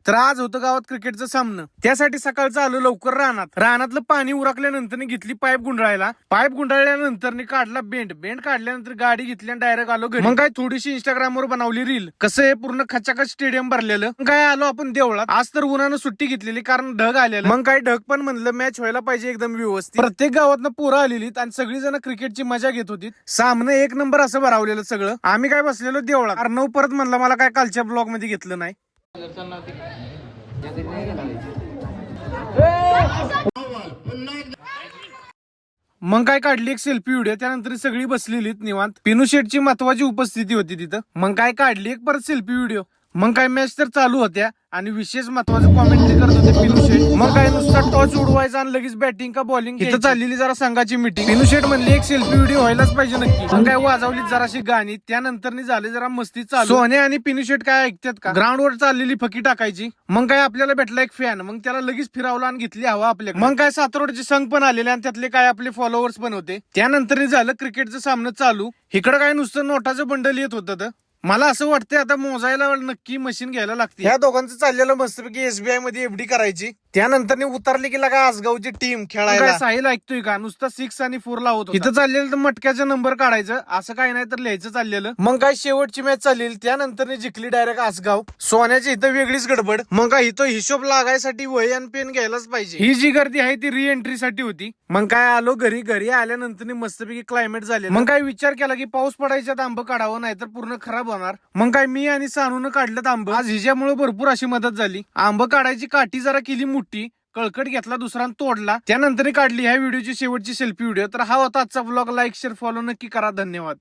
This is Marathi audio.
तर आज होतं गावात क्रिकेटचं सामनं. त्यासाठी सकाळचं आलो लवकर रानातलं पाणी उरकल्यानंतर घेतली पाईप गुंडाळल्यानंतर काढला बेंड काढल्यानंतर गाडी घेतली आणि डायरेक्ट आलो घरी. मग काय थोडीशी इंस्टाग्रामवर बनवली रील. कसं हे पूर्ण खचाखच स्टेडियम भरलेलं. मग काय आलो आपण देवळात. आज तर उन्हानं सुट्टी घेतलेली कारण ढग आलेलं. मग काय ढग पण म्हणलं मॅच व्हायला पाहिजे एकदम व्यवस्थित. प्रत्येक गावातनं पोरं आलेली आणि सगळी जण क्रिकेटची मजा घेत होती. सामनं एक नंबर असं भरावलेलं सगळं. आम्ही काय बसलेलो देवळात. अर्णव परत म्हणलं मला काय कालच्या ब्लॉग मध्ये घेतलं नाही. मग काय काढली एक सेल्फी व्हिडिओ. त्यानंतर सगळी बसलेली निवांत. पिनू शेटची महत्वाची उपस्थिती होती तिथं. मग काय काढली एक परत सेल्फी व्हिडिओ. मग काय मॅच तर चालू होत्या आणि विशेष महत्वाचं कॉमेंट्री करत होते पिनू शेट. मग काय नुसता टॉस उडवायचा आणि लगेच बॅटिंग का बॉलिंग. इथं चाललेली जरा संघाची मीटिंग. पिनू शेट म्हणले एक सेल्फी व्हिडिओ व्हायलाच पाहिजे नक्की. मग काय वाजवली जराशी गाणी. त्यानंतर झाले जरा मस्ती चालू. सोने आणि पिनू शेट काय ऐकतात का. ग्राउंडवर चाललेली फकी टाकायची. मग काय आपल्याला भेटला एक फॅन. मग त्याला लगेच फिरावला आणि घेतली हवा आपल्या. मग काय सातरोडचे संघ पण आलेले आणि त्यातले काय आपले फॉलोअर्स पण होते. त्यानंतर झालं क्रिकेटचं सामनं चालू. इकडं काय नुसतं नोटाचं बंडल येत होतं. मला असं वाटतंय आता मोजायला नक्की मशीन घ्यायला लागते. ह्या दोघांचं चाललेलं मस्तपैकी एसबीआय मध्ये एफडी करायची. त्यानंतर उतरली की लागा आसगावची टीम खेळायला. साहिल ऐकतोय का नुसता 6 आणि 4 लावत होता. इथं चाललेलं तर मटक्याचा नंबर काढायचं असं काही नाही तर लिहायचं चाललेलं. मग काय शेवटची मॅच चाललेली. त्यानंतर जिंकली डायरेक्ट आसगाव. सोन्याची इथं वेगळीच गडबड. मग काय इथं हिशोब लागायसाठी वही आणि पेन घ्यायलाच पाहिजे. ही जी गर्दी आहे ती री एंट्री साठी होती. मग काय आलो घरी आल्यानंतर मस्तपैकी क्लायमेट झाले. मग काय विचार केला की पाऊस पडायच्यात आंब काढावं नाही तर पूर्ण खराब होणार. मग काय मी आणि सानून काढलं आंब. आज हिच्यामुळे भरपूर अशी मदत झाली. आंब काढायची काठी जरा केली मोठी. कळकट घेतला दुसरा तोडला. त्यानंतर काढली ह्या व्हिडिओची शेवटची सेल्फी व्हिडिओ. तर हा होता आजचा ब्लॉग. लाईक शेअर फॉलो नक्की करा. धन्यवाद.